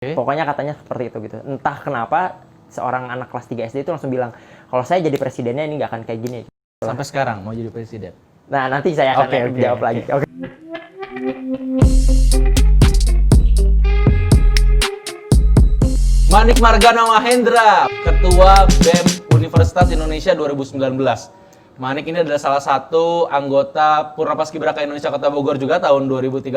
Pokoknya katanya seperti itu gitu. Entah kenapa seorang anak kelas 3 SD itu langsung bilang, kalau saya jadi presidennya ini nggak akan kayak gini. Sampai sekarang mau jadi presiden? Nah, nanti saya akan jawab lagi. Oke. Manik Margana Mahendra, Ketua BEM Universitas Indonesia 2019. Manik ini adalah salah satu anggota Purna Paskibraka Indonesia Kota Bogor juga tahun 2013.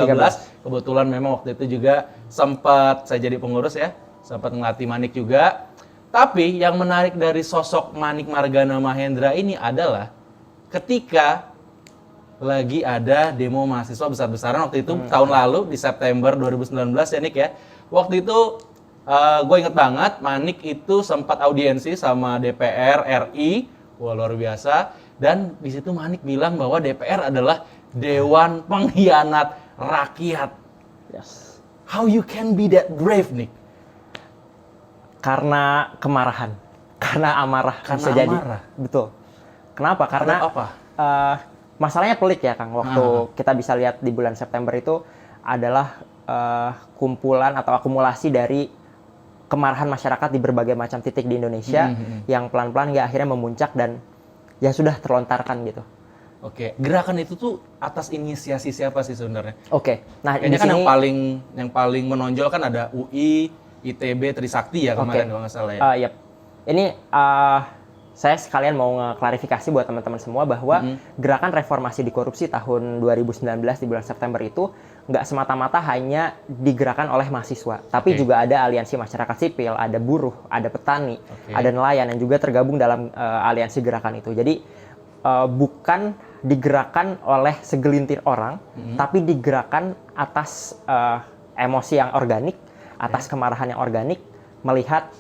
Kebetulan memang waktu itu juga sempat saya jadi pengurus ya, sempat ngelatih Manik juga. Tapi yang menarik dari sosok Manik Margana Mahendra ini adalah ketika lagi ada demo mahasiswa besar-besaran waktu itu tahun lalu di September 2019 ya Nik ya. Waktu itu gue inget banget Manik itu sempat audiensi sama DPR RI, wah luar biasa. Dan di situ Manik bilang bahwa DPR adalah Dewan Pengkhianat Rakyat. Yes. How you can be that brave, Nik? Karena kemarahan, karena amarah bisa jadi. Betul. Kenapa? Karena apa? Masalahnya pelik ya Kang. Waktu kita bisa lihat di bulan September itu adalah kumpulan atau akumulasi dari kemarahan masyarakat di berbagai macam titik di Indonesia yang pelan-pelan nggak akhirnya memuncak dan ya sudah terlontarkan gitu. Oke, gerakan itu tuh atas inisiasi siapa sih sebenarnya? Oke, nah kayaknya di kan sini yang paling menonjol kan ada UI, ITB, Trisakti ya kemarin kalau nggak salah ya. Yep. Ini saya sekalian mau ngeklarifikasi buat teman-teman semua bahwa gerakan reformasi di korupsi tahun 2019 di bulan September itu nggak semata-mata hanya digerakkan oleh mahasiswa, tapi juga ada aliansi masyarakat sipil, ada buruh, ada petani, ada nelayan yang juga tergabung dalam aliansi gerakan itu. Jadi bukan digerakkan oleh segelintir orang, tapi digerakkan atas emosi yang organik, atas kemarahan yang organik, melihat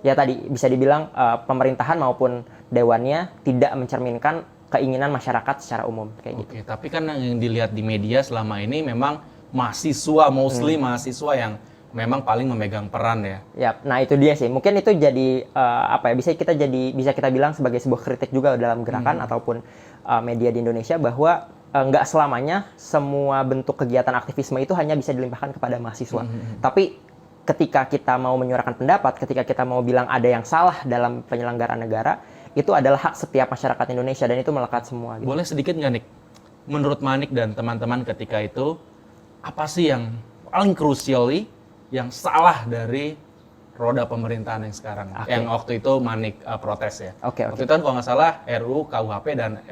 ya tadi bisa dibilang pemerintahan maupun dewannya tidak mencerminkan keinginan masyarakat secara umum kayak gitu. Tapi kan yang dilihat di media selama ini memang mahasiswa, mostly mahasiswa yang memang paling memegang peran ya. Ya, nah itu dia sih. Mungkin itu jadi bisa kita bilang sebagai sebuah kritik juga dalam gerakan ataupun media di Indonesia bahwa nggak selamanya semua bentuk kegiatan aktivisme itu hanya bisa dilimpahkan kepada mahasiswa. Tapi ketika kita mau menyuarakan pendapat, ketika kita mau bilang ada yang salah dalam penyelenggaraan negara, itu adalah hak setiap masyarakat Indonesia dan itu melekat semua. Gitu. Boleh sedikit nggak, Nik? Menurut Manik dan teman-teman ketika itu, apa sih yang paling crucially yang salah dari roda pemerintahan yang sekarang? Yang waktu itu Manik protes ya. Waktu itu kan kalau nggak salah RUU KUHP dan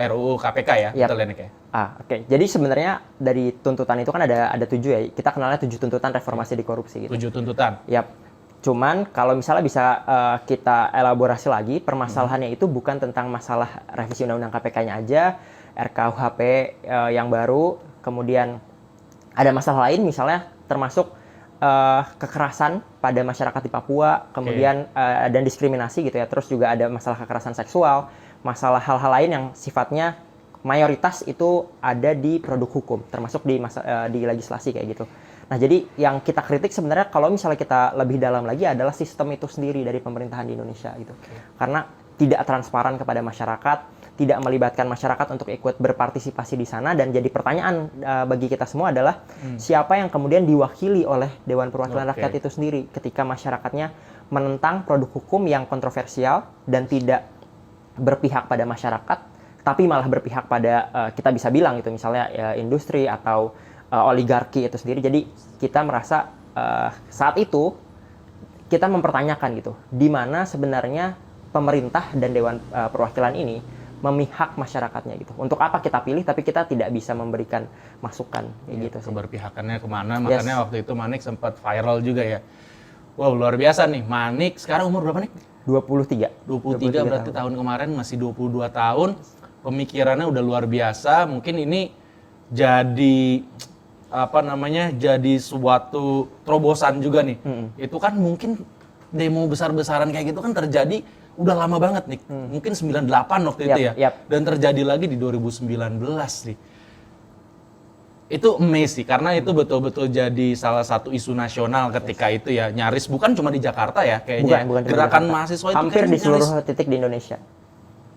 RUU KPK ya, betul ya Nik ya? Jadi sebenarnya dari tuntutan itu kan ada 7 ya. Kita kenalnya 7 tuntutan reformasi di korupsi gitu. 7 tuntutan. Yap. Cuman kalau misalnya bisa kita elaborasi lagi, permasalahannya itu bukan tentang masalah revisi Undang-Undang KPK-nya aja, RKUHP yang baru, kemudian ada masalah lain misalnya termasuk kekerasan pada masyarakat di Papua, kemudian dan diskriminasi gitu ya. Terus juga ada masalah kekerasan seksual, masalah hal-hal lain yang sifatnya mayoritas itu ada di produk hukum, termasuk di legislasi kayak gitu. Nah, jadi yang kita kritik sebenarnya kalau misalnya kita lebih dalam lagi adalah sistem itu sendiri dari pemerintahan di Indonesia gitu. Karena tidak transparan kepada masyarakat, tidak melibatkan masyarakat untuk ikut berpartisipasi di sana dan jadi pertanyaan bagi kita semua adalah siapa yang kemudian diwakili oleh Dewan Perwakilan Rakyat itu sendiri ketika masyarakatnya menentang produk hukum yang kontroversial dan tidak berpihak pada masyarakat, tapi malah berpihak pada kita bisa bilang gitu misalnya industri atau oligarki itu sendiri. Jadi kita merasa saat itu kita mempertanyakan gitu, di mana sebenarnya pemerintah dan Dewan Perwakilan ini memihak masyarakatnya gitu. Untuk apa kita pilih tapi kita tidak bisa memberikan masukan gitu sih. Keberpihakannya kemana, makanya waktu itu Manik sempat viral juga ya. Wow, luar biasa nih. Manik sekarang umur berapa nih? 23 berarti tahun kemarin masih 22 tahun. Pemikirannya udah luar biasa. Mungkin ini jadi jadi suatu terobosan juga nih. Itu kan mungkin demo besar-besaran kayak gitu kan terjadi udah lama banget nih. Mungkin 98 waktu itu ya. Dan terjadi lagi di 2019 nih. Itu amazing sih karena itu betul-betul jadi salah satu isu nasional ketika itu ya. Nyaris bukan cuma di Jakarta ya kayaknya. Bukan gerakan mahasiswa itu hampir di seluruh titik di Indonesia.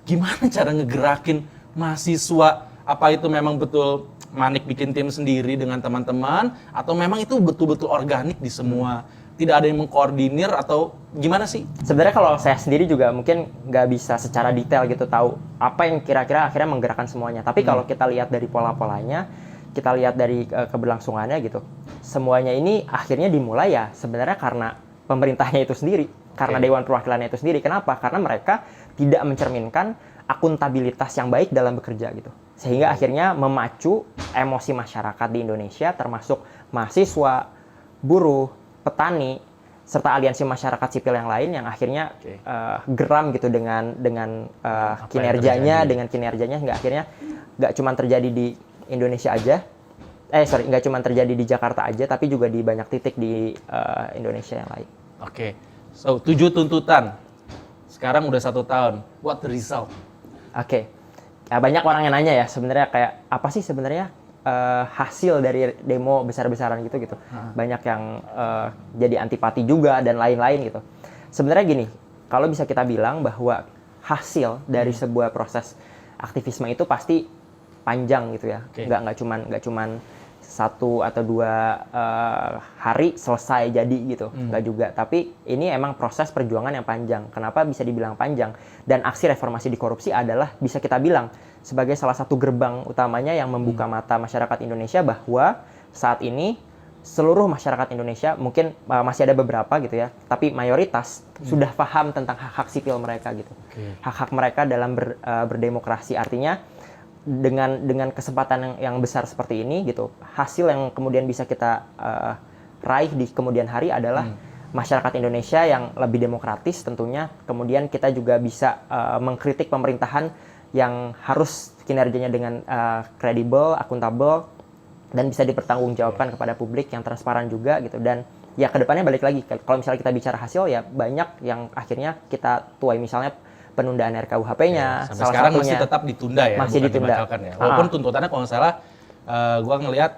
Gimana cara ngegerakin mahasiswa? Apa itu memang betul Manik bikin tim sendiri dengan teman-teman atau memang itu betul-betul organik di semua, tidak ada yang mengkoordinir atau gimana sih? Sebenarnya kalau saya sendiri juga mungkin nggak bisa secara detail gitu tahu apa yang kira-kira akhirnya menggerakkan semuanya. Tapi kalau kita lihat dari pola-polanya, kita lihat dari keberlangsungannya gitu, semuanya ini akhirnya dimulai ya sebenarnya karena pemerintahnya itu sendiri, karena Dewan Perwakilannya itu sendiri. Kenapa? Karena mereka tidak mencerminkan akuntabilitas yang baik dalam bekerja gitu. Sehingga akhirnya memacu emosi masyarakat di Indonesia termasuk mahasiswa, buruh, petani, serta aliansi masyarakat sipil yang lain yang akhirnya geram gitu dengan kinerjanya hingga akhirnya nggak cuma terjadi di Indonesia aja, nggak cuma terjadi di Jakarta aja, tapi juga di banyak titik di Indonesia yang lain. Oke, so 7 tuntutan, sekarang udah 1 tahun, what the result? Oke. Ya, banyak orang yang nanya ya sebenarnya kayak apa sih sebenarnya hasil dari demo besar-besaran gitu. Banyak yang jadi antipati juga dan lain-lain gitu. Sebenarnya gini, kalau bisa kita bilang bahwa hasil dari sebuah proses aktivisme itu pasti panjang gitu ya. Nggak cuman 1 atau 2 hari selesai jadi gitu, nggak juga. Tapi ini emang proses perjuangan yang panjang. Kenapa bisa dibilang panjang? Dan aksi reformasi di korupsi adalah bisa kita bilang sebagai salah satu gerbang utamanya yang membuka mata masyarakat Indonesia bahwa saat ini seluruh masyarakat Indonesia, mungkin masih ada beberapa gitu ya, tapi mayoritas sudah paham tentang hak-hak sipil mereka gitu. Hak-hak mereka dalam berdemokrasi. Artinya dengan kesempatan yang besar seperti ini gitu, hasil yang kemudian bisa kita raih di kemudian hari adalah masyarakat Indonesia yang lebih demokratis tentunya. Kemudian kita juga bisa mengkritik pemerintahan yang harus kinerjanya dengan kredibel, akuntabel, dan bisa dipertanggungjawabkan kepada publik yang transparan juga gitu. Dan ya kedepannya balik lagi, kalau misalnya kita bicara hasil ya banyak yang akhirnya kita tuai, misalnya penundaan RKUHP-nya. Sampai sekarang masih tetap ditunda ya, masih bukan ditunda. dibatalkan ya. Walaupun tuntutannya kalau nggak salah, gua ngelihat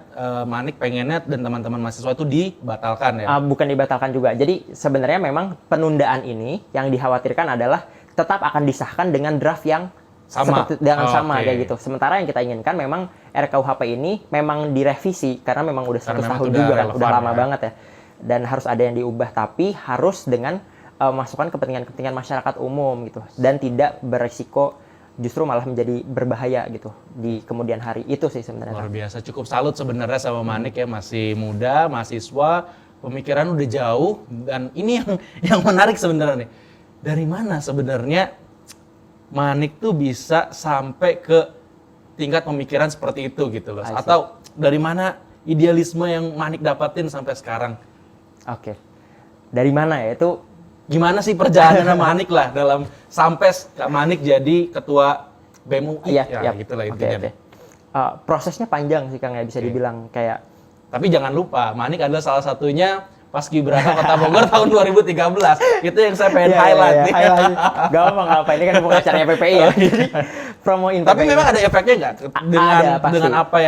Manik pengennya dan teman-teman mahasiswa itu dibatalkan ya. Bukan dibatalkan juga. Jadi sebenarnya memang penundaan ini yang dikhawatirkan adalah tetap akan disahkan dengan draft yang sama kayak gitu. Sementara yang kita inginkan memang RKUHP ini memang direvisi karena memang udah 1 tahun juga kan, udah lama banget ya. Dan harus ada yang diubah, tapi harus dengan masukan kepentingan masyarakat umum gitu, dan tidak beresiko justru malah menjadi berbahaya gitu di kemudian hari. Itu sih sebenarnya. Luar biasa, cukup salut sebenarnya sama Manik ya, masih muda, mahasiswa, pemikiran udah jauh, dan ini yang menarik sebenarnya nih. Dari mana sebenarnya Manik tuh bisa sampai ke tingkat pemikiran seperti itu gitu loh? Atau dari mana idealisme yang Manik dapatin sampai sekarang? Oke. Dari mana ya? Itu gimana sih perjalanan Manik lah dalam sampai Manik jadi ketua BEM UI? Iya, gitulah intinya. Prosesnya panjang sih Kang ya, bisa dibilang kayak. Tapi jangan lupa, Manik adalah salah satunya Paskibraka Kota Bogor tahun 2013. Itu yang saya pengen highlight nih. Gak apa-apa, ini kan bukan acaranya PPI ya. Jadi promoin. Tapi memang ada efeknya nggak dengan apa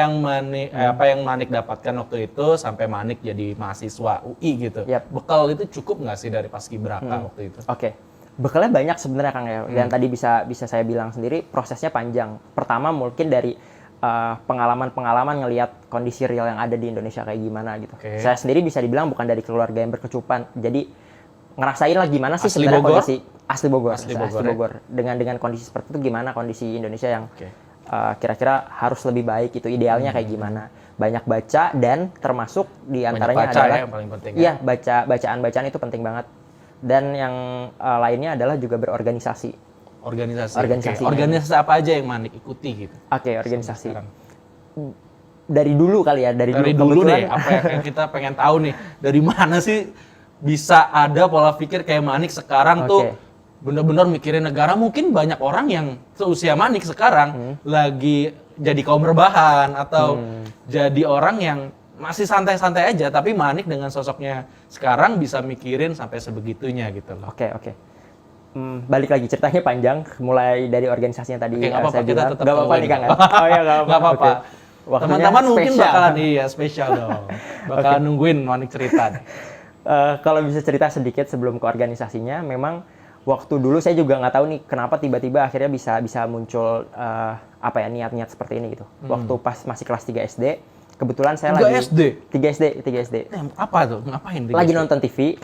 yang Manik dapatkan waktu itu sampai Manik jadi mahasiswa UI gitu. Bekal itu cukup nggak sih dari Paskibraka waktu itu? Oke. Bekalnya banyak sebenarnya Kang ya. Dan tadi bisa saya bilang sendiri prosesnya panjang. Pertama mungkin dari pengalaman ngelihat kondisi real yang ada di Indonesia kayak gimana gitu. Saya sendiri bisa dibilang bukan dari keluarga yang berkecukupan. Jadi ngerasain lah gimana sih sebenarnya kondisi asli Bogor. Dengan kondisi seperti itu gimana kondisi Indonesia yang kira-kira harus lebih baik itu, idealnya kayak gimana. Banyak baca, dan termasuk di antaranya adalah yang paling penting. Iya, bacaan itu penting banget. Dan yang lainnya adalah juga berorganisasi. Organisasi apa aja yang Manik ikuti gitu? Oke, organisasi. Dari dulu kali ya, dari dulu deh. Apa yang kita pengen tahu nih, dari mana sih bisa ada pola pikir kayak Manik sekarang tuh benar-benar mikirin negara. Mungkin banyak orang yang seusia Manik sekarang lagi jadi kaum rebahan atau jadi orang yang masih santai-santai aja, tapi Manik dengan sosoknya sekarang bisa mikirin sampai sebegitunya gitu loh. Oke. Balik lagi, ceritanya panjang, mulai dari organisasinya tadi. Saya bilang. Gak apa-apa nih Kang. Oh iya, gak apa-apa. Teman-teman mungkin bakalan spesial dong. Bakalan nungguin Manik cerita. Kalau bisa cerita sedikit sebelum ke organisasinya, memang waktu dulu saya juga nggak tahu nih kenapa tiba-tiba akhirnya bisa muncul niat-niat seperti ini gitu. Waktu pas masih kelas 3 SD, kebetulan saya 3 lagi SD? 3 SD. Apa tuh? Ngapain? Lagi nonton TV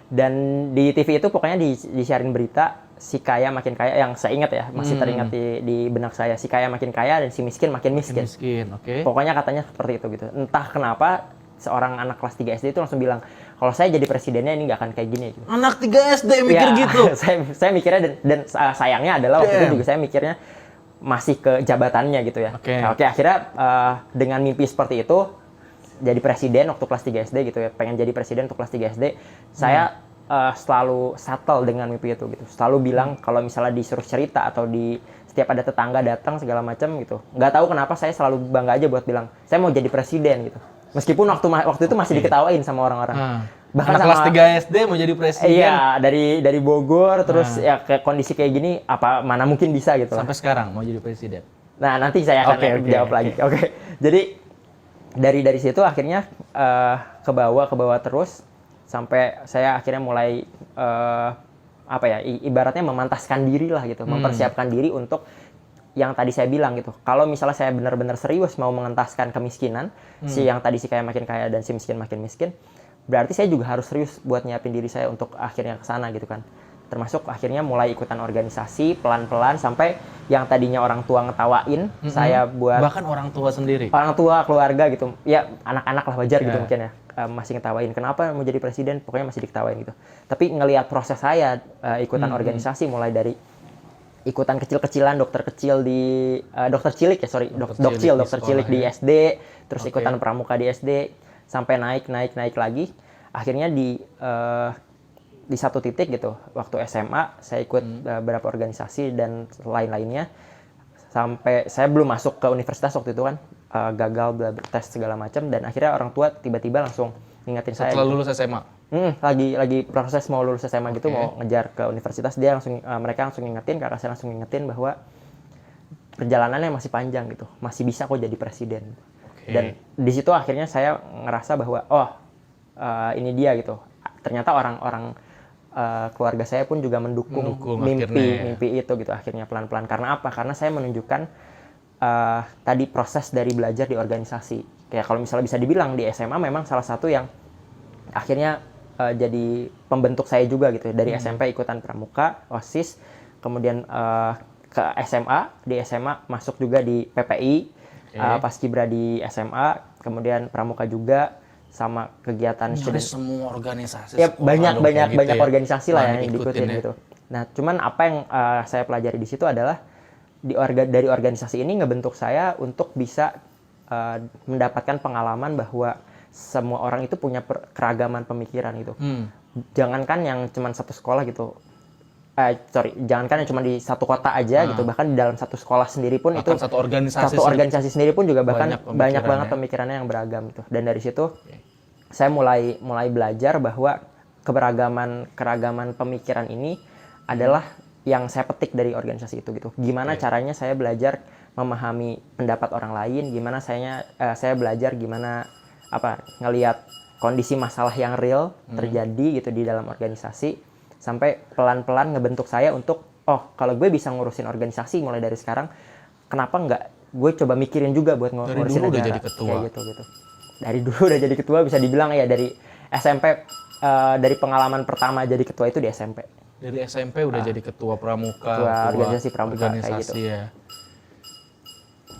dan di TV itu pokoknya disiarin berita si kaya makin kaya, yang saya ingat ya, masih teringat di benak saya, si kaya makin kaya dan si miskin makin miskin. Oke. Pokoknya katanya seperti itu gitu. Entah kenapa seorang anak kelas 3 SD itu langsung bilang, kalau saya jadi presidennya ini nggak akan kayak gini gitu. Anak 3 SD mikir Ya, gitu. saya mikirnya dan sayangnya adalah waktu itu juga saya mikirnya masih ke jabatannya gitu ya. Oke. Oke, akhirnya dengan mimpi seperti itu jadi presiden waktu kelas 3 SD gitu ya. Pengen jadi presiden untuk kelas 3 SD. Saya selalu settle dengan mimpi itu gitu. Selalu bilang kalau misalnya disuruh cerita atau di setiap ada tetangga datang segala macam gitu. Nggak tahu kenapa saya selalu bangga aja buat bilang, saya mau jadi presiden gitu. Meskipun waktu itu masih diketawain sama orang-orang. Bahkan anak kelas 3 SD mau jadi presiden. Iya, dari Bogor terus ya ke kondisi kayak gini mana mungkin bisa gitu. Sampai sekarang mau jadi presiden. Nah, nanti saya akan jawab lagi. Oke. Jadi dari situ akhirnya ke bawah terus sampai saya akhirnya mulai ibaratnya memantaskan diri lah gitu, mempersiapkan diri untuk yang tadi saya bilang gitu. Kalau misalnya saya benar-benar serius mau mengentaskan kemiskinan, si yang tadi si kaya makin kaya dan si miskin makin miskin, berarti saya juga harus serius buat nyiapin diri saya untuk akhirnya ke sana gitu kan. Termasuk akhirnya mulai ikutan organisasi pelan-pelan sampai yang tadinya orang tua ngetawain saya buat, bahkan orang tua sendiri, orang tua, keluarga gitu ya, anak-anak lah wajar gitu mungkin ya, masih ngetawain kenapa mau jadi presiden, pokoknya masih diketawain gitu. Tapi ngelihat proses saya ikutan organisasi, mulai dari ikutan kecil-kecilan, dokter cilik di SD, terus ikutan pramuka di SD, sampai naik lagi. Akhirnya di satu titik gitu, waktu SMA saya ikut beberapa organisasi dan lain-lainnya, sampai saya belum masuk ke universitas waktu itu kan, gagal tes segala macam, dan akhirnya orang tua tiba-tiba langsung ngingetin saya. Setelah lulus SMA? Lagi proses mau lulus SMA gitu, mau ngejar ke universitas, mereka langsung ngingetin, kakak saya langsung ngingetin bahwa perjalanannya masih panjang gitu, masih bisa kok jadi presiden. Dan di situ akhirnya saya ngerasa bahwa ini dia gitu. Ternyata orang-orang keluarga saya pun juga mendukung mimpi itu gitu akhirnya pelan-pelan. Karena apa? Karena saya menunjukkan tadi proses dari belajar di organisasi. Kayak kalau misalnya bisa dibilang di SMA memang salah satu yang akhirnya jadi pembentuk saya juga gitu. Dari SMP ikutan pramuka, OSIS, kemudian ke SMA, di SMA masuk juga di PPI, Paskibra di SMA, kemudian pramuka juga, sama kegiatan student. Semua organisasi. Ya banyak organisasi lah yang diikutin gitu. Nah, cuman apa yang saya pelajari di situ adalah dari organisasi ini ngebentuk saya untuk bisa mendapatkan pengalaman bahwa semua orang itu punya keragaman pemikiran gitu. Jangankan yang cuma satu sekolah gitu. Jangankan yang cuma di satu kota aja gitu, bahkan di dalam satu sekolah sendiri pun bahkan itu satu organisasi sendiri pun juga bahkan banyak banget pemikirannya yang beragam gitu. Dan dari situ saya mulai belajar bahwa keragaman pemikiran ini adalah yang saya petik dari organisasi itu gitu. Gimana caranya saya belajar memahami pendapat orang lain, gimana saya belajar gimana ngelihat kondisi masalah yang real terjadi gitu di dalam organisasi, sampai pelan-pelan ngebentuk saya untuk kalau gue bisa ngurusin organisasi mulai dari sekarang, kenapa nggak gue coba mikirin juga buat ngurusin negara. Dari dulu udah jadi ketua. Kayak gitu. Dari dulu udah jadi ketua, bisa dibilang ya dari SMP, dari pengalaman pertama jadi ketua itu di SMP. Dari SMP udah jadi ketua pramuka, ketua organisasi pramuka kayak gitu. Ya.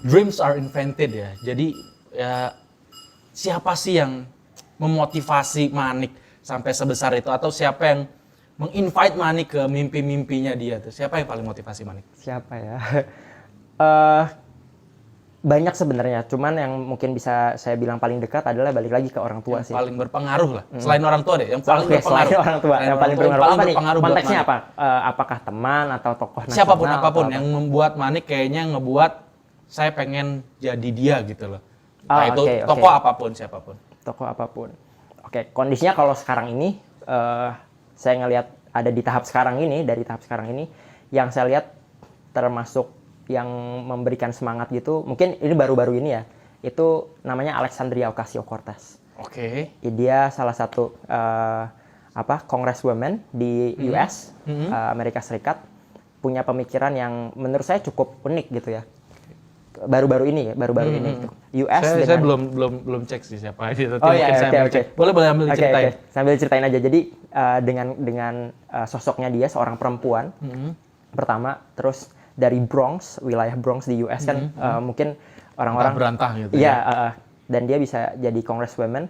Dreams are invented ya. Jadi ya siapa sih yang memotivasi Manik sampai sebesar itu, atau siapa yang menginvite Manik ke mimpi-mimpinya dia tuh? Siapa yang paling motivasi Manik? Siapa ya? Banyak sebenarnya, cuman yang mungkin bisa saya bilang paling dekat adalah balik lagi ke orang tua yang sih. Paling berpengaruh lah. Selain orang tua deh, yang paling berpengaruh. Selain orang tua, yang paling berpengaruh apa nih? Konteksnya apa? Apakah teman atau tokoh nasional? Siapapun apapun yang membuat Manik kayaknya ngebuat saya pengen jadi dia gitu loh. Itu tokoh apapun, siapapun. Tokoh apapun. Oke, kondisinya kalau sekarang ini saya ngelihat ada di tahap sekarang ini, yang saya lihat termasuk yang memberikan semangat gitu, mungkin ini baru-baru ini ya, itu namanya Alexandria Ocasio-Cortez. Oke. Dia salah satu congresswoman di US, Amerika Serikat, punya pemikiran yang menurut saya cukup unik gitu ya. Baru-baru ini gitu. US Saya belum cek sih siapa itu. Oh iya, oke. Boleh ambil ceritain. Sambil ceritain aja. Jadi dengan sosoknya dia seorang perempuan. Pertama, terus dari Bronx, wilayah Bronx di US kan mungkin orang-orang berantah gitu. Iya, dan dia bisa jadi congresswoman.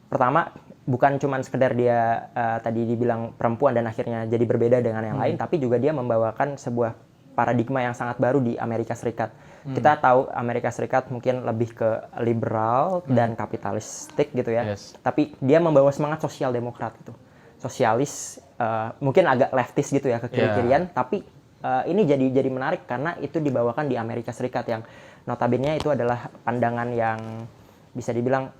Pertama, bukan cuma sekedar dia tadi dibilang perempuan dan akhirnya jadi berbeda dengan yang lain, tapi juga dia membawakan sebuah paradigma yang sangat baru di Amerika Serikat. Kita tahu Amerika Serikat mungkin lebih ke liberal dan kapitalistik gitu ya. Yes. Tapi dia membawa semangat sosial demokrat gitu. Sosialis, mungkin agak leftist gitu ya ke kiri-kirian, tapi ini jadi menarik karena itu dibawakan di Amerika Serikat yang notabene itu adalah pandangan yang bisa dibilang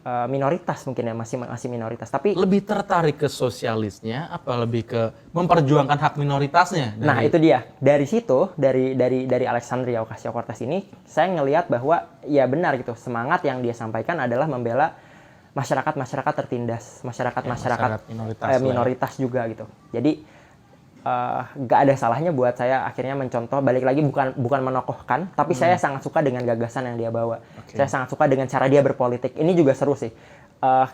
minoritas mungkin ya, masih minoritas. Tapi lebih tertarik ke sosialisnya apa lebih ke memperjuangkan hak minoritasnya? Nah, itu dia. Dari situ, dari Alexandria Ocasio-Cortez ini, saya ngelihat bahwa ya benar gitu, semangat yang dia sampaikan adalah membela masyarakat tertindas, masyarakat minoritas juga gitu. Jadi nggak ada salahnya buat saya akhirnya mencontoh, balik lagi bukan menokohkan, tapi saya sangat suka dengan gagasan yang dia bawa. Saya sangat suka dengan cara dia berpolitik. Ini juga seru sih.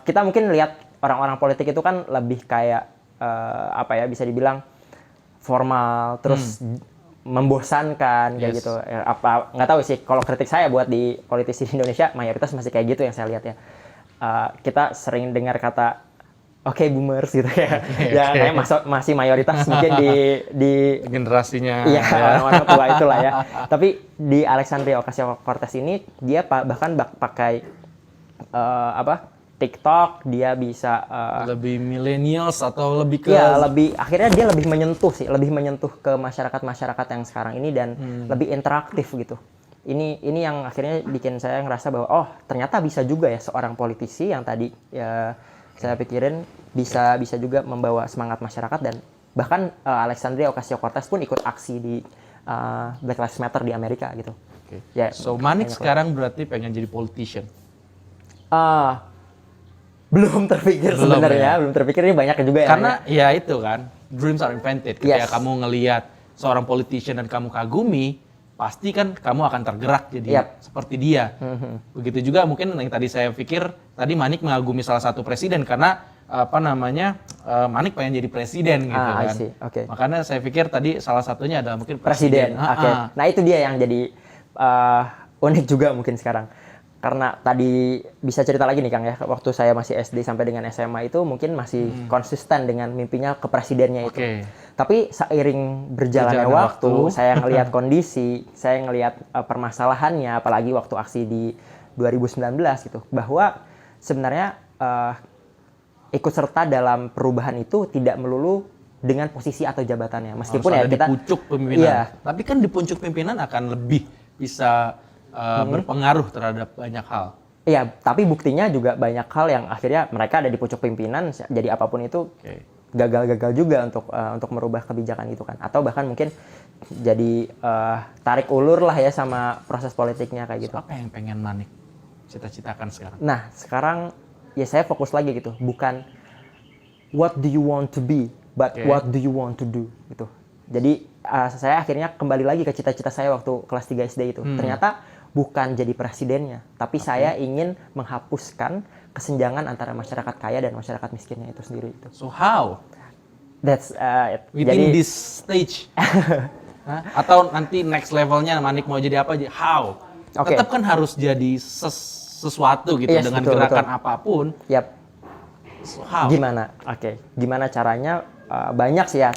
Kita mungkin lihat orang-orang politik itu kan lebih kayak bisa dibilang formal, terus membosankan kayak gitu. Nggak tahu sih. Kalau kritik saya buat di politisi di Indonesia mayoritas masih kayak gitu yang saya lihat ya. Kita sering dengar kata Oke, boomers gitu ya. Ya kayak masih mayoritas mungkin di generasinya. Iya, orang-orang tua itulah ya. Tapi di Alexandria Ocasio-Cortez ini dia bahkan pakai TikTok, dia bisa lebih millennials atau lebih ke akhirnya dia lebih menyentuh ke masyarakat yang sekarang ini dan lebih interaktif gitu. Ini yang akhirnya bikin saya ngerasa bahwa ternyata bisa juga ya seorang politisi yang tadi ya saya pikirin bisa juga membawa semangat masyarakat, dan bahkan Alexandria Ocasio-Cortez pun ikut aksi di Black Lives Matter di Amerika gitu. Okay. Ya, so Manik sekarang berarti pengen jadi politician? Belum terpikir sebenarnya, belum terpikir, ini banyak juga ya. Karena ya itu kan, dreams are invented. Ketika kamu ngelihat seorang politician dan kamu kagumi, pasti kan kamu akan tergerak jadi seperti dia. Begitu juga mungkin yang tadi saya pikir, tadi Manik mengagumi salah satu presiden karena Manik pengen jadi presiden gitu kan. Okay. Makanya saya pikir tadi salah satunya adalah mungkin presiden. Nah itu dia yang jadi unik juga mungkin sekarang. Karena tadi bisa cerita lagi nih Kang ya, waktu saya masih SD sampai dengan SMA itu mungkin masih konsisten dengan mimpinya ke presidennya itu. Tapi seiring berjalannya waktu, saya ngelihat kondisi, saya ngelihat permasalahannya, apalagi waktu aksi di 2019 gitu, bahwa sebenarnya ikut serta dalam perubahan itu tidak melulu dengan posisi atau jabatannya. Meskipun harus ada di pucuk pemimpinan. Tapi kan di pucuk pimpinan akan lebih bisa berpengaruh terhadap banyak hal. Iya, tapi buktinya juga banyak hal yang akhirnya mereka ada di pucuk pimpinan, jadi apapun itu gagal-gagal juga untuk merubah kebijakan itu kan. Atau bahkan mungkin jadi tarik ulur lah ya sama proses politiknya kayak gitu. Apa yang pengen Manik cita-citakan sekarang? Nah, sekarang ya saya fokus lagi gitu, bukan what do you want to be, but what do you want to do gitu. Jadi saya akhirnya kembali lagi ke cita-cita saya waktu kelas 3 SD itu. Ternyata bukan jadi presidennya, tapi saya ingin menghapuskan kesenjangan antara masyarakat kaya dan masyarakat miskinnya itu sendiri. So how? That's it. Within this stage? Atau nanti next levelnya Manik mau jadi apa aja? How? Tetap kan harus jadi sesuatu gitu dengan gerakan apapun. So how? Gimana? Gimana caranya? Banyak sih ya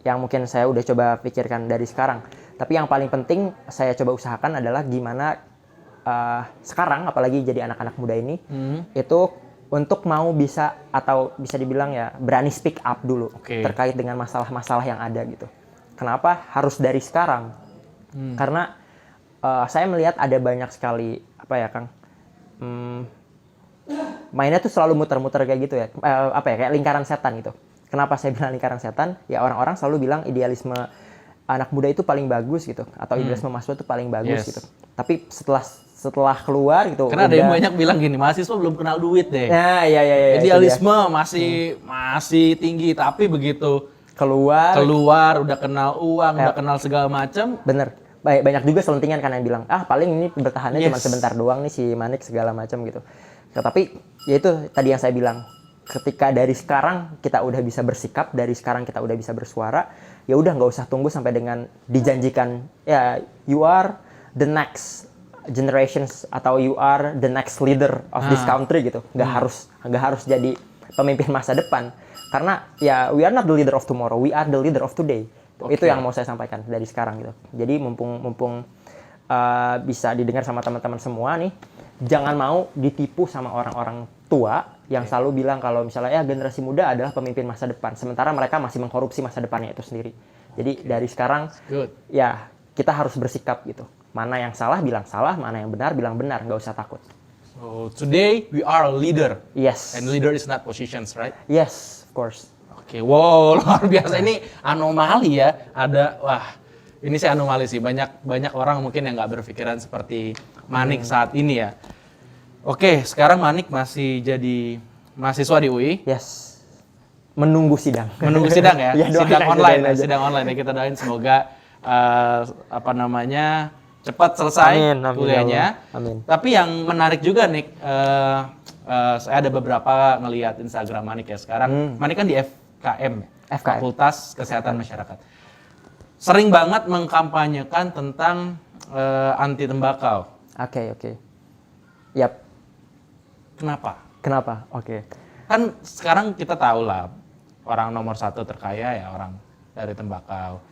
yang mungkin saya udah coba pikirkan dari sekarang. Tapi yang paling penting saya coba usahakan adalah gimana sekarang, apalagi jadi anak-anak muda ini, itu untuk mau bisa atau bisa dibilang ya berani speak up dulu terkait dengan masalah-masalah yang ada gitu. Kenapa harus dari sekarang? Karena saya melihat ada banyak sekali Kang, mainnya tuh selalu muter-muter kayak gitu ya, kayak lingkaran setan gitu. Kenapa saya bilang lingkaran setan? Ya orang-orang selalu bilang idealisme anak muda itu paling bagus gitu, atau idealisme mahasiswa itu paling bagus gitu. Tapi setelah setelah keluar gitu. Karena ada yang banyak bilang gini, mahasiswa belum kenal duit deh. Nah, iya. Idealisme masih tinggi, tapi begitu keluar udah kenal uang, udah kenal segala macam. Bener. Banyak juga selentingan kan yang bilang, paling ini bertahannya cuma Yes. sebentar doang nih si Manik segala macam gitu. Ya, tapi ya itu tadi yang saya bilang, ketika dari sekarang kita udah bisa bersikap, dari sekarang kita udah bisa bersuara, ya udah nggak usah tunggu sampai dengan dijanjikan ya you are the next generations atau you are the next leader of this country gitu. Nggak harus jadi pemimpin masa depan. Karena ya we are not the leader of tomorrow, we are the leader of today. Itu yang mau saya sampaikan dari sekarang gitu. Jadi mumpung bisa didengar sama teman-teman semua nih, jangan mau ditipu sama orang-orang tua yang selalu bilang kalau misalnya ya generasi muda adalah pemimpin masa depan, sementara mereka masih mengkorupsi masa depannya itu sendiri. Jadi dari sekarang ya kita harus bersikap gitu. Mana yang salah bilang salah, mana yang benar bilang benar, nggak usah takut. So today we are a leader. Yes. And leader is not positions, right? Yes, of course. Oke, wow, luar biasa. Ini anomali ya. Ini sih anomali sih. Banyak orang mungkin yang nggak berpikiran seperti Manik saat ini ya. Oke, sekarang Manik masih jadi mahasiswa di UI. Yes. Menunggu sidang. Menunggu sidang ya. Ya, sidang doain online. aja. Sidang online ya. Kita doain semoga cepat selesai kuliahnya. Amin. Tapi yang menarik juga Nik, saya ada beberapa ngelihat Instagram Manik ya sekarang. Manik kan di FKM, Fakultas Kesehatan Masyarakat. Sering banget mengkampanyekan tentang anti tembakau. Oke. Yap. Kenapa? Oke. Kan sekarang kita tahu lah orang nomor 1 terkaya ya orang dari tembakau.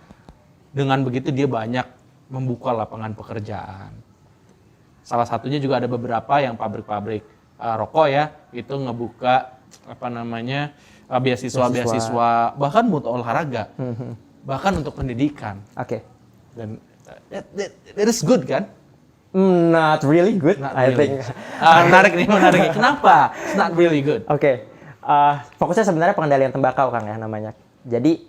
Dengan begitu dia banyak membuka lapangan pekerjaan. Salah satunya juga ada beberapa yang pabrik-pabrik rokok ya, itu ngebuka beasiswa bahkan untuk olahraga, bahkan untuk pendidikan. Oke. Dan that is good kan? Not really good, I think. Menarik nih. Kenapa? It's not really good. Oke. Fokusnya sebenarnya pengendalian tembakau kan ya namanya. Jadi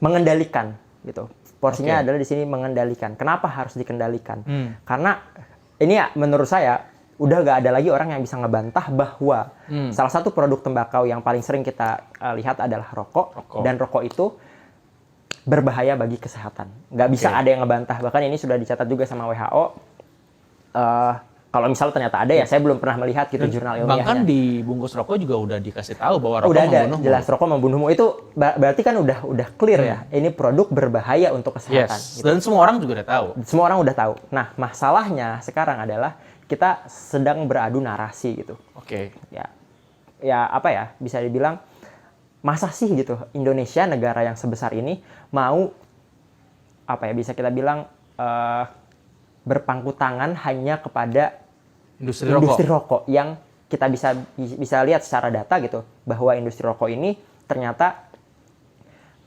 mengendalikan gitu. Porsinya adalah di sini mengendalikan. Kenapa harus dikendalikan? Karena ini ya menurut saya udah gak ada lagi orang yang bisa ngebantah bahwa salah satu produk tembakau yang paling sering kita lihat adalah rokok. Dan rokok itu berbahaya bagi kesehatan. Nggak bisa ada yang ngebantah. Bahkan ini sudah dicatat juga sama WHO. Kalau misalnya ternyata ada ya, saya belum pernah melihat gitu jurnal ilmiahnya. Bahkan di bungkus rokok juga udah dikasih tahu bahwa rokok udah ada, membunuhmu. jelas rokok membunuhmu. Itu berarti kan udah clear ya. Ini produk berbahaya untuk kesehatan. Yes. Gitu. Dan semua orang juga udah tahu. Semua orang udah tahu. Nah, masalahnya sekarang adalah kita sedang beradu narasi gitu. Oke. Ya apa ya? Bisa dibilang masa sih gitu Indonesia negara yang sebesar ini mau apa ya? Bisa kita bilang berpangku tangan hanya kepada industri rokok yang kita bisa lihat secara data gitu bahwa industri rokok ini ternyata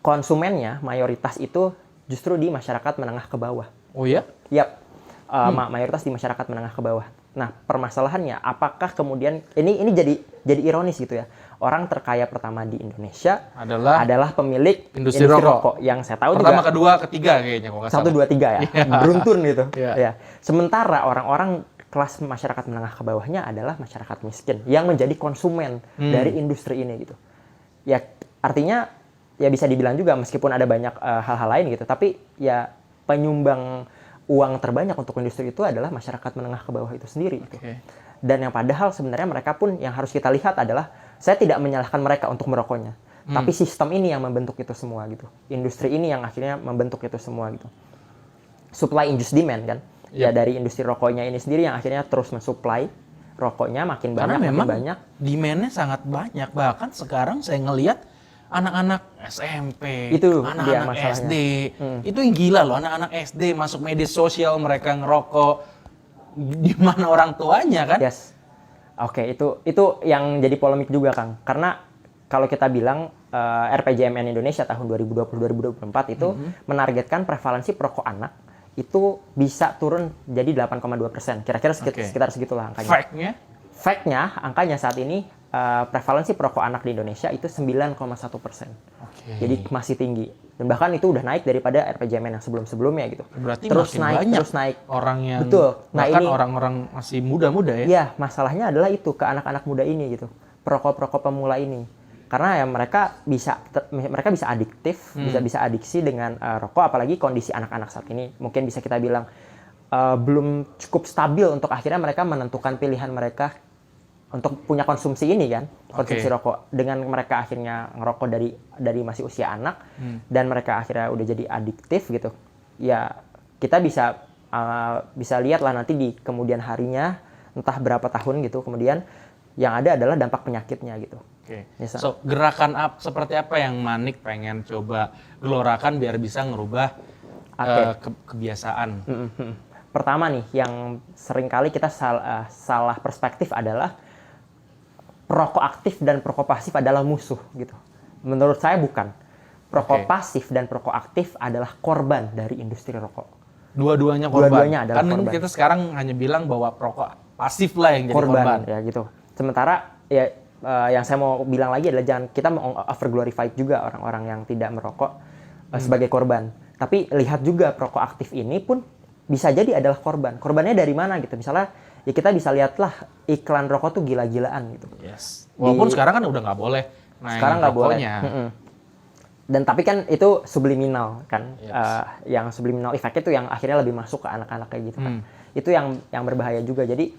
konsumennya mayoritas itu justru di masyarakat menengah ke bawah. Oh ya? Yap. Mayoritas di masyarakat menengah ke bawah. Nah, permasalahannya apakah kemudian ini jadi ironis gitu ya. Orang terkaya pertama di Indonesia adalah pemilik industri rokok yang saya tahu pertama, juga kedua, ketiga kayaknya kok nggak salah. 1, 2, 3 ya. Beruntun gitu. Yeah. Ya. Sementara orang-orang kelas masyarakat menengah ke bawahnya adalah masyarakat miskin yang menjadi konsumen dari industri ini gitu. Ya artinya ya bisa dibilang juga meskipun ada banyak hal-hal lain gitu, tapi ya penyumbang uang terbanyak untuk industri itu adalah masyarakat menengah ke bawah itu sendiri gitu. Dan yang padahal sebenarnya mereka pun yang harus kita lihat adalah saya tidak menyalahkan mereka untuk merokoknya, tapi sistem ini yang membentuk itu semua gitu. Industri ini yang akhirnya membentuk itu semua gitu. Supply induce demand kan. Ya dari industri rokoknya ini sendiri yang akhirnya terus mensuplai rokoknya makin banyak. Karena memang banyak. Demand-nya sangat banyak. Bahkan sekarang saya ngelihat anak-anak SMP, itu anak-anak SD, itu yang gila loh. Anak-anak SD masuk media sosial mereka ngerokok. Di mana orang tuanya kan? Yes. Oke, itu yang jadi polemik juga Kang. Karena kalau kita bilang RPJMN Indonesia tahun 2020-2024 itu menargetkan prevalensi perokok anak itu bisa turun jadi 8,2%. Kira-kira sekitar segitulah angkanya. Fact-nya? Fact-nya, angkanya saat ini prevalensi perokok anak di Indonesia itu 9,1%. Jadi masih tinggi. Dan bahkan itu udah naik daripada RPJMN yang sebelum-sebelumnya gitu. Berarti terus makin naik, banyak terus naik. Orang yang Betul. Nah, bahkan ini orang-orang masih muda-muda ya. Iya, masalahnya adalah itu ke anak-anak muda ini gitu. Perokok-perokok pemula ini. Karena ya mereka bisa adiktif, bisa adiksi dengan rokok, apalagi kondisi anak-anak saat ini mungkin bisa kita bilang belum cukup stabil untuk akhirnya mereka menentukan pilihan mereka untuk punya konsumsi ini kan, konsumsi rokok. Dengan mereka akhirnya ngerokok dari masih usia anak dan mereka akhirnya udah jadi adiktif gitu. Ya kita bisa lihat lah nanti di kemudian harinya entah berapa tahun gitu kemudian yang ada adalah dampak penyakitnya gitu. So, gerakan seperti apa yang Manik pengen coba gelorakan biar bisa ngerubah kebiasaan? Pertama nih, yang seringkali kita salah perspektif adalah perokok aktif dan perokok pasif adalah musuh gitu. Menurut saya bukan. Perokok pasif dan perokok aktif adalah korban dari industri rokok. Dua-duanya korban. Dua-duanya adalah korban. Kita sekarang hanya bilang bahwa perokok pasif lah yang jadi korban. Ya gitu. Sementara ya yang saya mau bilang lagi adalah jangan kita over-glorify juga orang-orang yang tidak merokok sebagai korban. Tapi lihat juga perokok aktif ini pun bisa jadi adalah korban. Korbannya dari mana gitu. Misalnya ya kita bisa lihatlah iklan rokok tuh gila-gilaan gitu. Walaupun sekarang kan udah nggak boleh naik sekarang nggak boleh. Dan tapi kan itu subliminal kan. Yang subliminal effect itu yang akhirnya lebih masuk ke anak-anak kayak gitu kan. Itu yang berbahaya juga. Jadi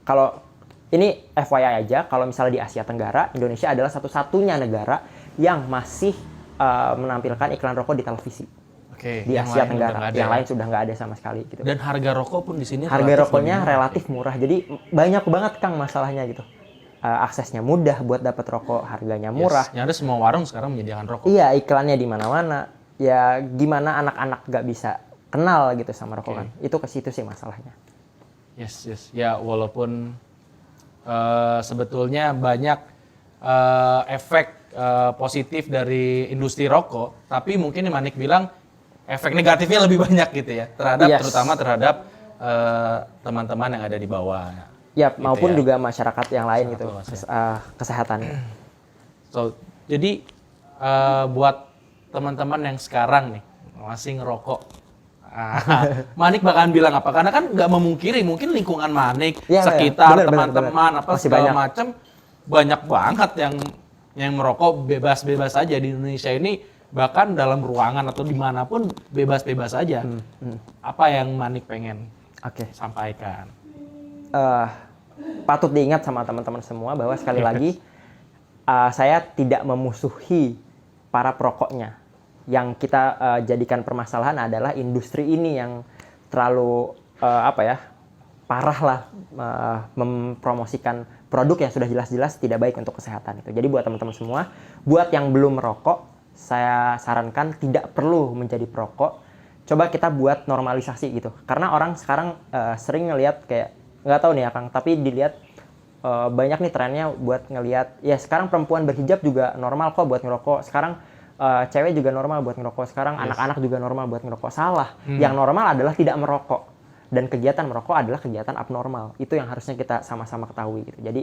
kalau ini FYI aja, kalau misalnya di Asia Tenggara, Indonesia adalah satu-satunya negara yang masih menampilkan iklan rokok di televisi. Di Asia Tenggara, yang lain sudah nggak ada sama sekali. Gitu. Dan harga rokok pun di sini harga rokoknya relatif murah, jadi banyak banget Kang masalahnya gitu. Aksesnya mudah buat dapat rokok, harganya murah. Yang ada semua warung sekarang menyediakan rokok. Iya, iklannya di mana-mana. Ya gimana anak-anak nggak bisa kenal gitu sama rokok kan? Itu ke situ sih masalahnya. Ya walaupun sebetulnya banyak efek positif dari industri rokok, tapi mungkin Manik bilang efek negatifnya lebih banyak gitu ya, terutama terhadap teman-teman yang ada di bawah. Ya, gitu maupun juga masyarakat yang lain gitu, kesehatannya. So, jadi buat teman-teman yang sekarang nih masih ngerokok, Manik bakalan bilang apa? Karena kan nggak memungkiri, mungkin lingkungan Manik, sekitar teman-teman apa segala macam banyak banget yang merokok bebas-bebas aja di Indonesia ini, bahkan dalam ruangan atau dimanapun bebas-bebas aja. Apa yang Manik pengen sampaikan? Patut diingat sama teman-teman semua bahwa sekali lagi saya tidak memusuhi para perokoknya. Yang kita jadikan permasalahan adalah industri ini yang terlalu parah lah mempromosikan produk yang sudah jelas-jelas tidak baik untuk kesehatan itu. Jadi buat teman-teman semua, buat yang belum merokok, saya sarankan tidak perlu menjadi perokok. Coba kita buat normalisasi gitu. Karena orang sekarang sering ngelihat kayak nggak tahu nih ya Kang, tapi dilihat banyak nih trennya buat ngelihat ya sekarang perempuan berhijab juga normal kok buat ngerokok. Sekarang cewek juga normal buat ngerokok. Sekarang anak-anak juga normal buat ngerokok. Salah. Yang normal adalah tidak merokok. Dan kegiatan merokok adalah kegiatan abnormal. Itu yang harusnya kita sama-sama ketahui gitu. Jadi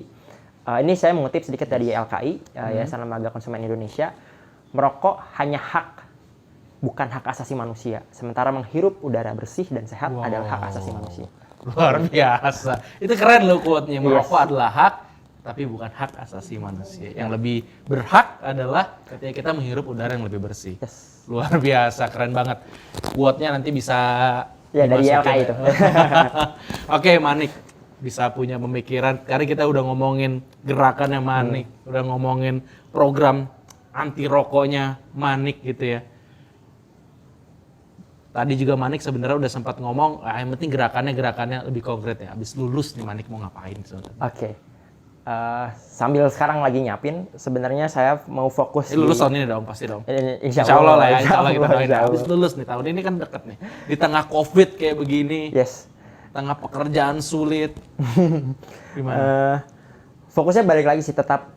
ini saya mengutip sedikit dari YLKI, Yayasan Lembaga Konsumen Indonesia. Merokok hanya hak, bukan hak asasi manusia. Sementara menghirup udara bersih dan sehat adalah hak asasi manusia. Luar biasa. Itu keren loh quote-nya. Merokok adalah hak, tapi bukan hak asasi manusia. Yang lebih berhak adalah ketika kita menghirup udara yang lebih bersih. Luar biasa, keren banget. Quote-nya nanti bisa dari YLKI itu. Oke, Manik bisa punya pemikiran. Karena kita udah ngomongin gerakannya Manik, udah ngomongin program anti rokoknya Manik gitu ya. Tadi juga Manik sebenarnya udah sempat ngomong, yang penting gerakannya lebih konkret ya. Abis lulus nih Manik mau ngapain sebenarnya? Sambil sekarang lagi nyapin, sebenarnya saya mau fokus lulus tahun ini dong, pasti dong. Insya Allah lah ya, insya Allah kita doain. Abis lulus nih, tahun ini kan deket nih. Di tengah COVID kayak begini, tengah pekerjaan sulit. Gimana? Fokusnya balik lagi sih, tetap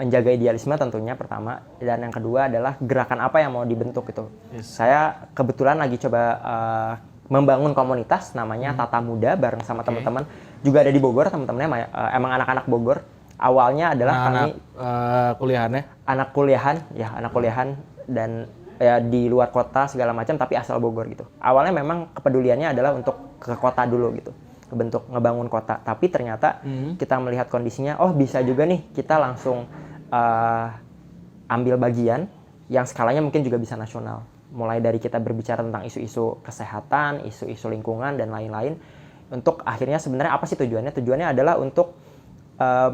menjaga idealisme tentunya pertama, dan yang kedua adalah gerakan apa yang mau dibentuk gitu. Saya kebetulan lagi coba membangun komunitas namanya Tata Muda bareng sama teman-teman, juga ada di Bogor teman-temannya emang anak-anak Bogor. Awalnya adalah kami kuliahannya. anak kuliahan dan ya di luar kota segala macam tapi asal Bogor gitu. Awalnya memang kepeduliannya adalah untuk ke kota dulu gitu. Bentuk ngebangun kota, tapi ternyata kita melihat kondisinya, oh bisa juga nih kita langsung ambil bagian yang skalanya mungkin juga bisa nasional. Mulai dari kita berbicara tentang isu-isu kesehatan, isu-isu lingkungan dan lain-lain. Untuk akhirnya sebenarnya apa sih tujuannya? Tujuannya adalah untuk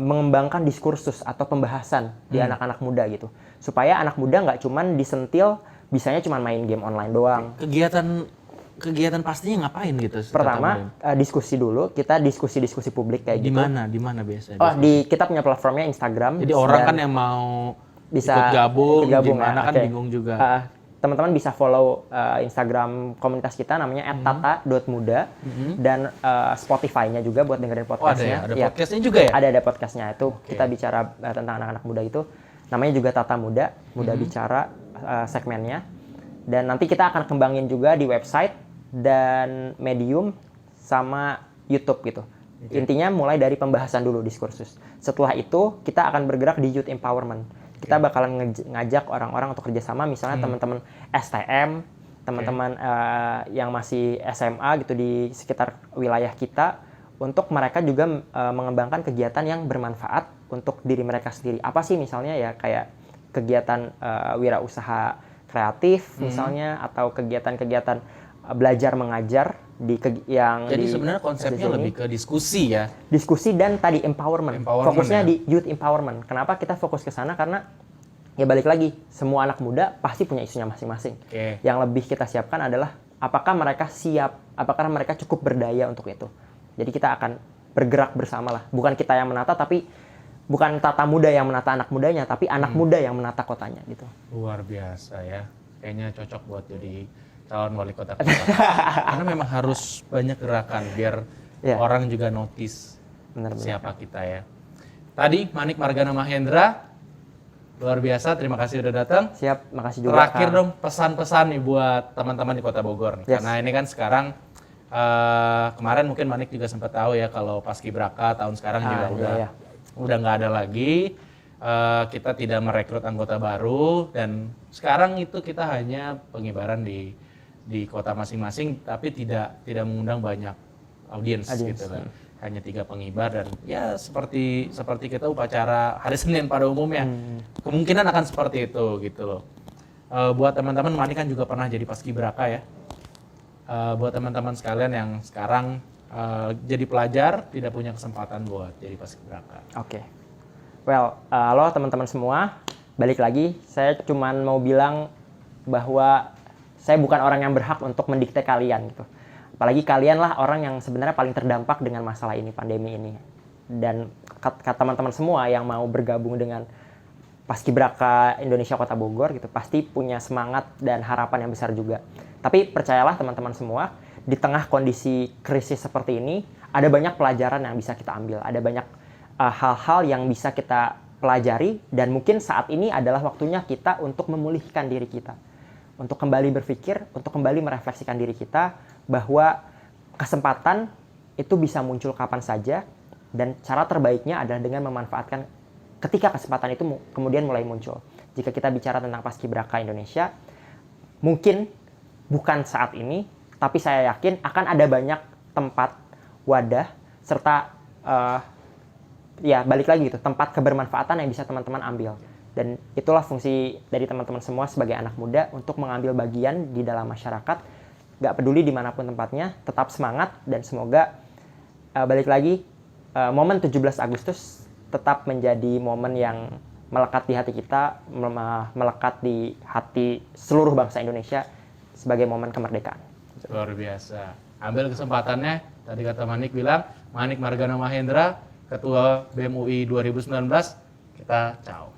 mengembangkan diskursus atau pembahasan di anak-anak muda gitu, supaya anak muda nggak cuman disentil bisanya cuman main game online doang. Kegiatan pastinya ngapain gitu? Pertama, diskusi dulu. Kita diskusi publik kayak gitu. Di mana biasanya? Oh, kita punya platformnya Instagram. Jadi orang kan yang mau bisa ikut gabung ya? gimana kan bingung juga. Teman-teman bisa follow Instagram komunitas kita namanya @tata.muda dan Spotify-nya juga buat dengerin podcastnya. Ada podcastnya juga ya? Ada podcastnya itu. Kita bicara tentang anak-anak muda itu. Namanya juga Tata Muda, Muda Bicara segmennya. Dan nanti kita akan kembangin juga di website dan Medium sama YouTube gitu. Intinya mulai dari pembahasan dulu diskursus. Setelah itu kita akan bergerak di youth empowerment. Kita bakalan ngajak orang-orang untuk kerjasama, misalnya teman-teman STM, teman-teman yang masih SMA gitu di sekitar wilayah kita, untuk mereka juga mengembangkan kegiatan yang bermanfaat untuk diri mereka sendiri. Apa sih misalnya ya kayak kegiatan wirausaha kreatif misalnya, atau kegiatan-kegiatan belajar mengajar Jadi sebenarnya konsepnya lebih ke diskusi ya. Diskusi dan tadi empowerment fokusnya di youth empowerment. Kenapa kita fokus ke sana? Karena ya balik lagi, semua anak muda pasti punya isunya masing-masing. Yang lebih kita siapkan adalah apakah mereka siap, apakah mereka cukup berdaya untuk itu. Jadi kita akan bergerak bersama lah. Bukan kita yang menata, tapi bukan Tata Muda yang menata anak mudanya, tapi anak muda yang menata kotanya gitu. Luar biasa ya. Kayaknya cocok buat jadi calon wali kota. Karena memang harus banyak gerakan biar orang juga notice siapa kita ya. Tadi Manik Margana Mahendra, luar biasa, terima kasih udah datang. Siap, makasih juga. Terakhir dong pesan-pesan nih buat teman-teman di Kota Bogor. Karena ini kan sekarang kemarin mungkin Manik juga sempat tahu ya kalau Paskibraka tahun sekarang juga udah nggak ada lagi. Kita tidak merekrut anggota baru dan sekarang itu kita hanya pengibaran di kota masing-masing, tapi tidak mengundang banyak audiens gitu kan. Hanya 3 pengibar dan ya seperti kita upacara hari Senin pada umumnya. Kemungkinan akan seperti itu gitu loh. Buat teman-teman, Manik kan juga pernah jadi paskibraka ya. Buat teman-teman sekalian yang sekarang jadi pelajar tidak punya kesempatan buat jadi paskibraka. Oke. Well, halo teman-teman semua. Balik lagi, saya cuman mau bilang bahwa saya bukan orang yang berhak untuk mendikte kalian gitu. Apalagi kalian lah orang yang sebenarnya paling terdampak dengan masalah ini, pandemi ini. Dan kata teman-teman semua yang mau bergabung dengan Paskibraka Indonesia Kota Bogor gitu, pasti punya semangat dan harapan yang besar juga. Tapi percayalah teman-teman semua, di tengah kondisi krisis seperti ini, ada banyak pelajaran yang bisa kita ambil. Ada banyak hal-hal yang bisa kita pelajari, dan mungkin saat ini adalah waktunya kita untuk memulihkan diri kita. Untuk kembali berpikir, untuk kembali merefleksikan diri kita bahwa kesempatan itu bisa muncul kapan saja, dan cara terbaiknya adalah dengan memanfaatkan ketika kesempatan itu kemudian mulai muncul. Jika kita bicara tentang Paskibraka Indonesia, mungkin bukan saat ini, tapi saya yakin akan ada banyak tempat, wadah, serta ya balik lagi gitu, tempat kebermanfaatan yang bisa teman-teman ambil. Dan itulah fungsi dari teman-teman semua sebagai anak muda, untuk mengambil bagian di dalam masyarakat. Gak peduli dimanapun tempatnya, tetap semangat, dan semoga balik lagi, momen 17 Agustus tetap menjadi momen yang melekat di hati kita, melekat di hati seluruh bangsa Indonesia sebagai momen kemerdekaan. Luar biasa. Ambil kesempatannya, tadi kata Manik bilang, Manik Margana Mahendra, Ketua BEM UI 2019, kita ciao.